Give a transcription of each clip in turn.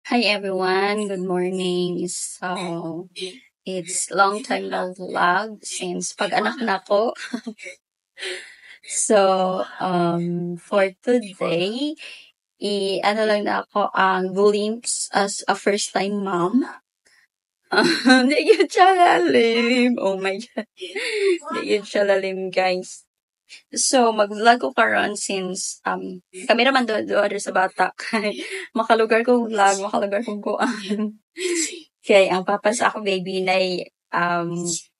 Hi everyone, good morning. So, it's long time no vlog since pag-anak na ko. For today, ano lang na ako ang glimpse as a first time mom. Hindi yun siya lalim. Oh my God. Hindi yun siya lalim, guys. So, mag-vlog ko karon since kami naman doon sa bata. Makalugar ko vlog, makalugar kong kuan. Kaya ang papa sa ako baby na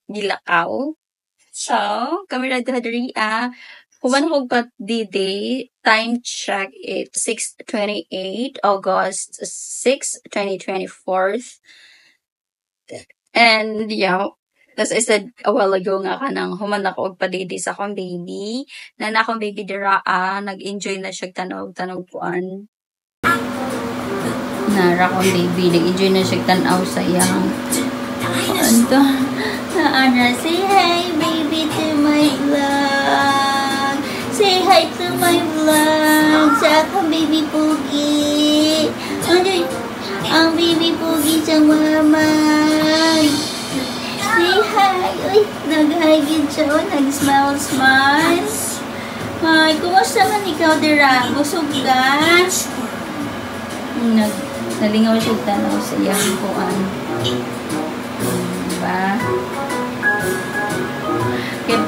gilakaw. So, kami ra diri human ko pa day, time check it 6:28 August 6, 2024. And yeah, as I said a while ago nga kanang human ako og padidi sa akong baby. Na akong baby dira nag-enjoy na siya tanog kuan. Nara akong baby, nag-enjoy na siya tanaw sa iyang ano Ana, say hi baby to my vlog. Say hi to my vlog. Sa akong baby Pugi. Ano ang baby Pugi sa mama. Say hi. Uy, nag-hi siya. Nag-smile. Hi, kumusta man ikaw, Dira? Busog ka? Nalingaw siya tanaw sa iyang kuan. Diba? Kaya,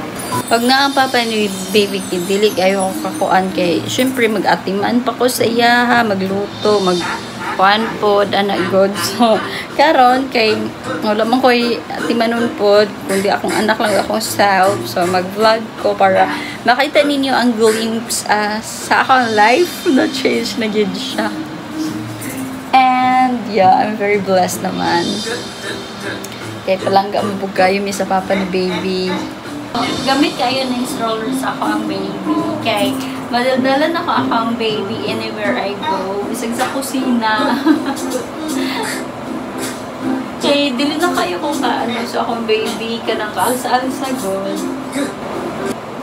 pag ang papa ni baby kid, dili ayaw ko kakuan kay, syempre mag-atiman pa ko sa iya ha, magluto, mag-kuan pod, anak god. So, karon kay, wala man ko'y atimanon pod, kundi akong anak lang akong self. So, mag-vlog ko para makita ninyo ang glimpse sa akong life na change na gid siya. And, yeah, I'm very blessed naman. Kaya palangga mabugayo mi sa papa ni baby. Gamit kayo ng stroller sa ako ang baby. Kaya madaldalan ako ang baby anywhere I go. Isang sa kusina. Kaya dili na kayo kung kaano sa akong baby. Kanang kaalsa-alsa good.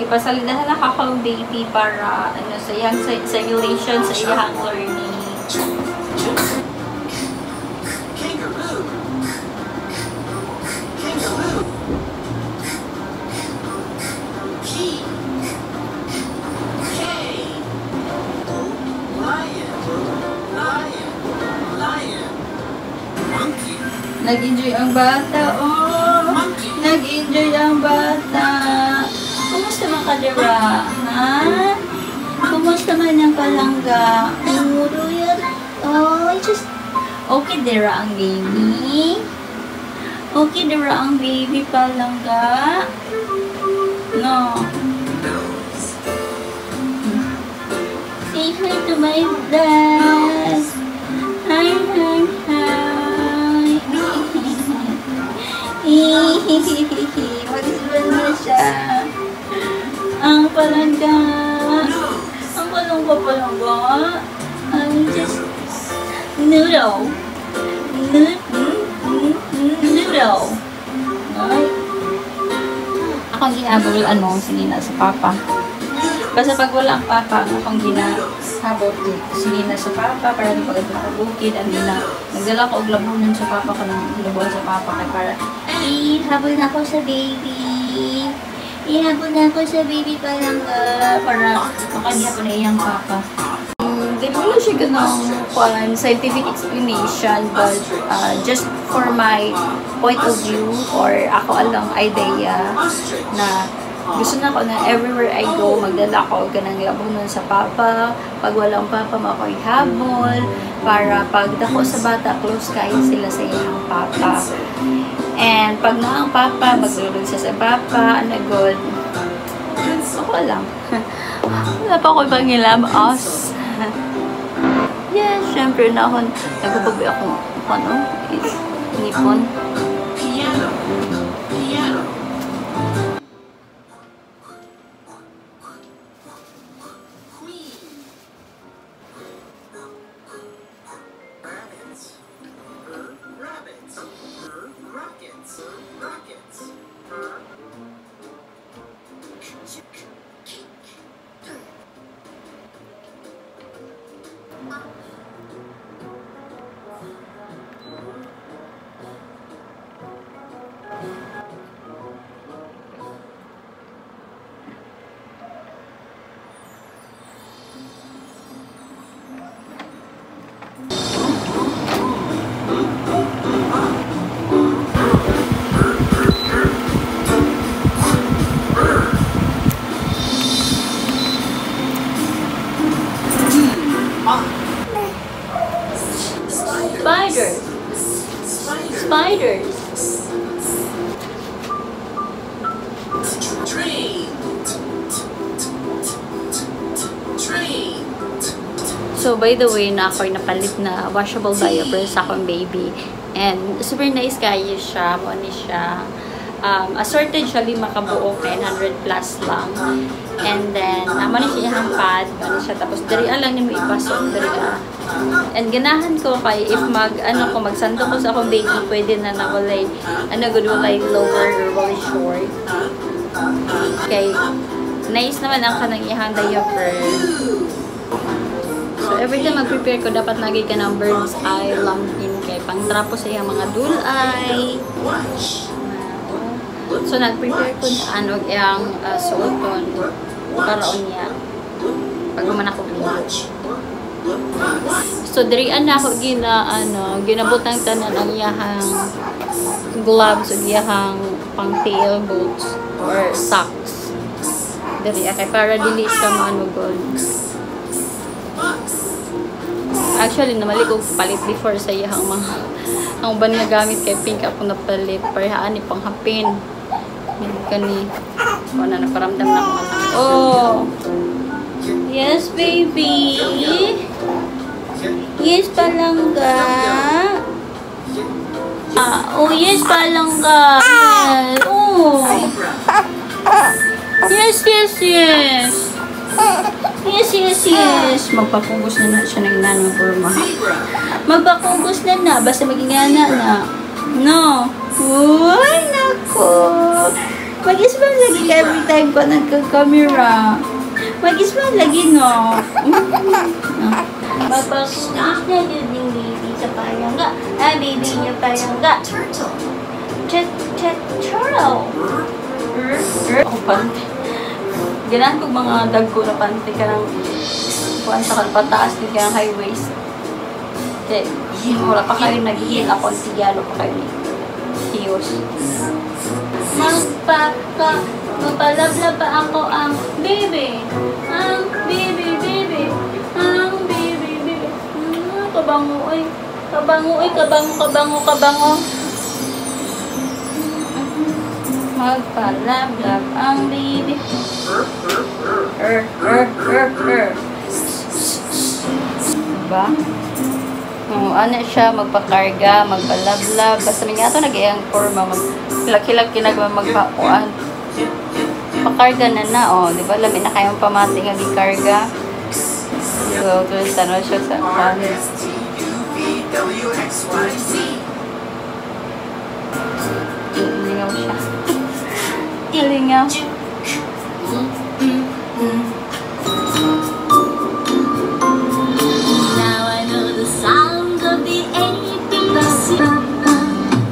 Ipasalidahan na akong baby para sa iyang simulation sa iyang learning. Nag-enjoy ang bata, oh! Nag-enjoy ang bata! Kumusta man ka, Dira? Ha? Kumusta man ang palangga? Muro yan? Oh, just... Okay, Dira ang baby? Okay, Dira ang baby palangga? No. Say hi to my dad! Hi! Mag-isban na siya. Ang palangga. Ang palangga. I'm just noodle. Noodle. Ay. Akong ginabol sinina sa papa. Basta pag wala ang papa, akong ginahabot sinina sa papa para di pagod makabukid. Nagdala ko og labunan sa papa ko ng labuan sa papa kay para ihabol na ako sa baby. Ihabol na ako sa baby palangga para makaniya ko na iyang papa. Di mo lang siya ganang scientific explanation but just for my point of view or ako alang idea na gusto na ko na everywhere I go, magdala ko ganang labunan sa papa. Pag walang papa, mako'y habol. Para pag dako sa bata, close kayo sila sa iyong papa. And pag na ang papa, maglulog siya sa papa, good. Ako lang. Wala pa ko ibang ilabas. Yes, syempre na ako, nagpapagbi ako, nipon. Piano. Spiders. Spiders. Train. Train. So, by the way, na ako'y napalit na washable diaper sa akong baby. And, super nice kayo siya. Muna siya. Assorted siya 5 kabuok. 900 plus lang. And then, muna siya ihang pad. Muna siya. Tapos, dari lang ni mo ipasok. Dari And, ganahan ko kay if magsando ko sa akong baby, pwede na nawalay, good walay lower or walay short. Okay. Nice naman ang kanang ihang diaper. So, every time mag-prepare ko, dapat lagi ka ng bird's eye lambing kay pang-trapo sa iyang mga dulay. So, nag-prepare ko na iyang suoton paraon niya. Pag man ako ligo. So, dirian na ako ginabutang tanan ang iyahang gloves o iyahang pang-tail boots or socks. Dirian kay para dili siya maanugod. Actually, namali ko palit before sa iyang mga ang ban nga gamit kay pink ako napalit parhaan ni panghapin. Kani wala na paramdam na ako na. Oh. Yes, baby. Yes, palangga. Oh, yes, palangga. Yes. Oh. Yes, yes, yes. Yes, yes, yes. Magpapugos na siya ng nanong forma. Magpapugos na. Basta maging na. No. Uy, nako. Mag-isman lagi ka every time ko nagka-camera. Mag-isman lagi, no. Magpapugos na yun yung baby sa palangga. Baby niya palangga. Turtle. Ako pa. Ganahan kong mga dagko na panty ka ng kuwan sa pataas din kaya high waist. Okay, wala pa kayo nag-heal ako ang tigalo pa kayo ni Tiyos. Magpalablab pa ako ang baby. Ang baby. Ang baby. Kabango. Magpalablab ang baby. Diba? Ano siya, magpakarga, magpalablab. Basta mga ito nag-iang forma. Magkilag magpakuan. Pakarga na, oh. Diba? Lamin na kayong pamati nga gikarga. So, tulis ano siya sa Lingaw siya. Lingaw. Now I know the sound of the ABC.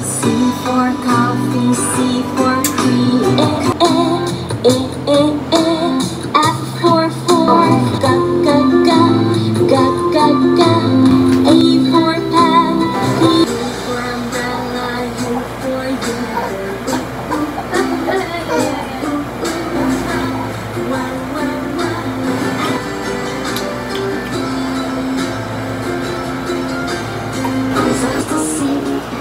C for coffee, C for cream. F for fork. G. A for pen. P for umbrella. U for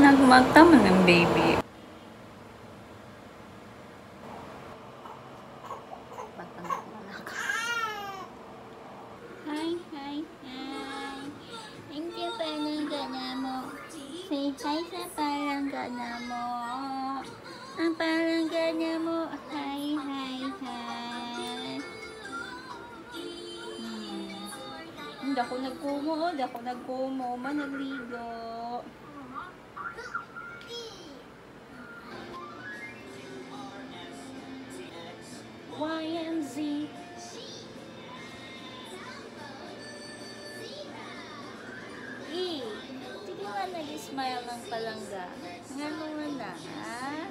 Nagmagtama ng baby. Hi, hi, hi. Thank you sa paranggana mo. Say hi sa paranggana mo. Ang paranggana mo. Hi, hi, hi. Hindi ako nagkumo. Managligo. Y and Z. E. Sige nga nag-smile ng palangga. Nga naman na, ha?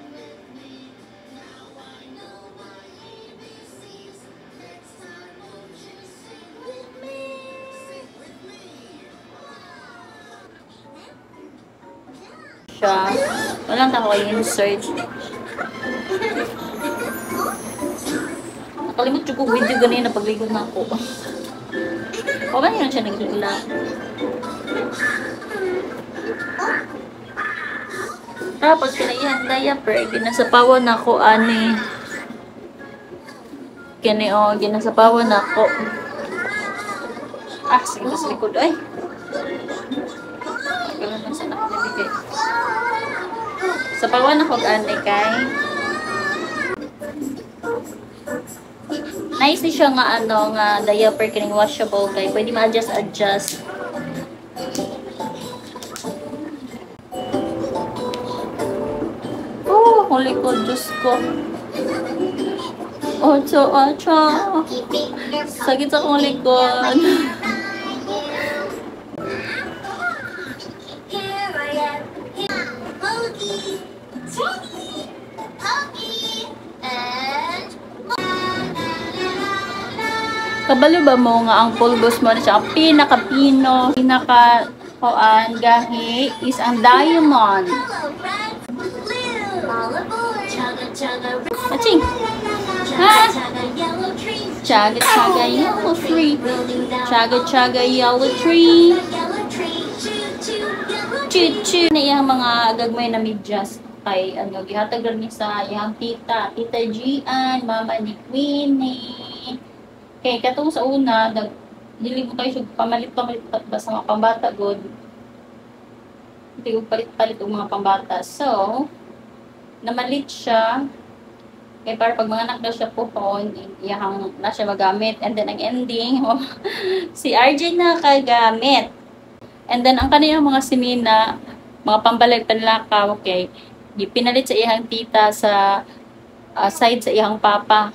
Siya. Walang ako i-insert. Nakalimut yung video ganyan na pagligo na ako. O ba yun siya naglila? Tapos kinaihan diaper, ginasapawan ako ani. Ginasapawan ako. Sige sa likod ay. Ganun lang sa nakalibigay. Sapawan ako ani kay. Nice ni siya nga nga diaper kining washable kay pwede ma-adjust. Oh, ang likod, Diyos ko. Ocho. Sakit sa akong likod. Kabalo ba mo nga ang pulbos mo na siya? Ang pinaka-pino, gahi is ang diamond. Aching! Ha? Chaga yellow tree. Chaga yellow tree. Choo-choo. Na iyang mga gagmay na medyas kay gihatag rin sa iyang tita Gian, mama ni Queenie. Okay, katong sa una, dili mo tayo siya pamalit ba sa mga pambata, god. Hindi ko palit-palit ang mga pambata. So, namalit siya. Okay, para pag mga anak daw siya puhon, iyahang na siya magamit. And then, ang ending, si RJ na kagamit. And then, ang kanilang mga simina, mga pambalit panlakaw, okay, pinalit sa iyang tita sa side sa iyang papa.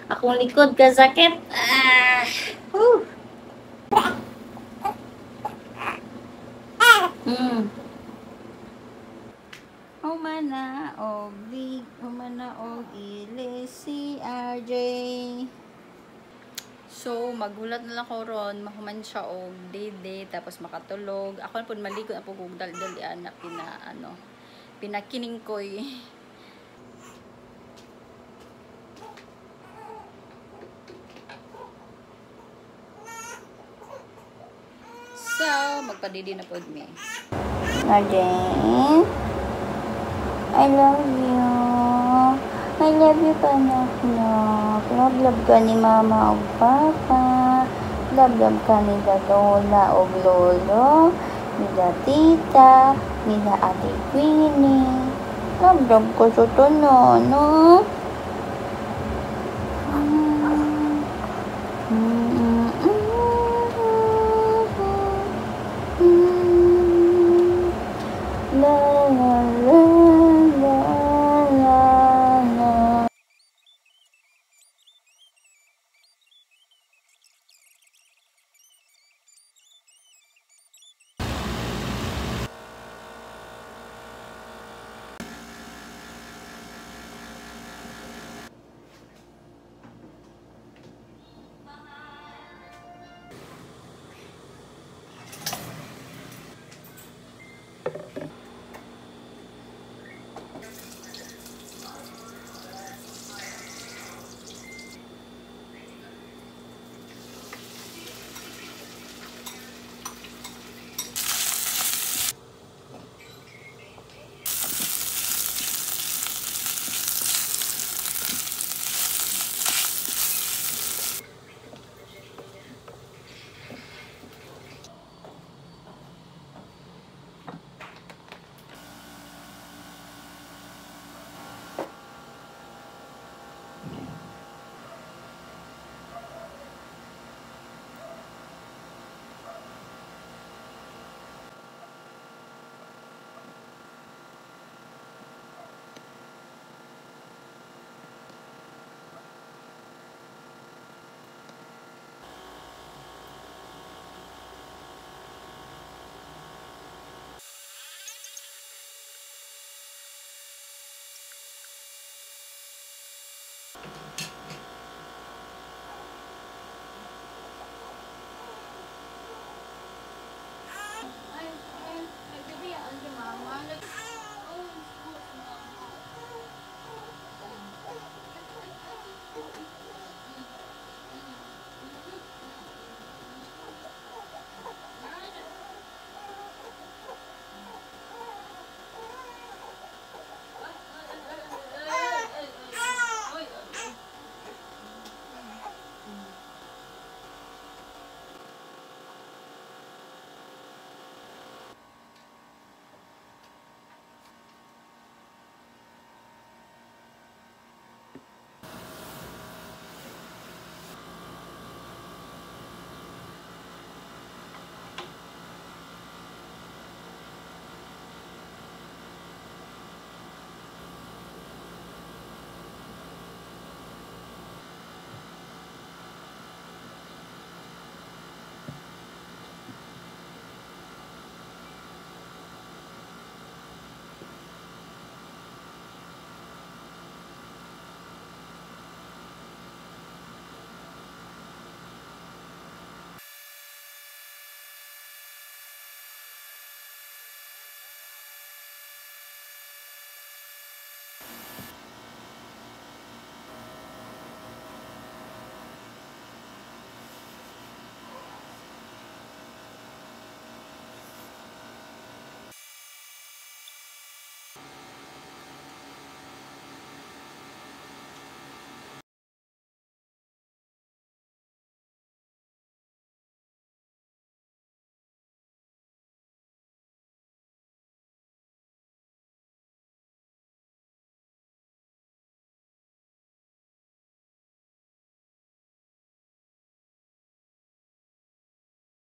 Akong likod kasakit. Umana og ilis si RJ. So, magulat na lang ko ron, mahuman siya og dede, tapos makatulog. Ako na po maligo na po kung dal-dalian na pinakiningkoy. So, magpadidi na po me. Again, I love you. I love you, panak. Love ka ni mama o papa. Love ka ni lola o lolo. Nila tita. Nila ate Queenie. Love ko sa tono, no?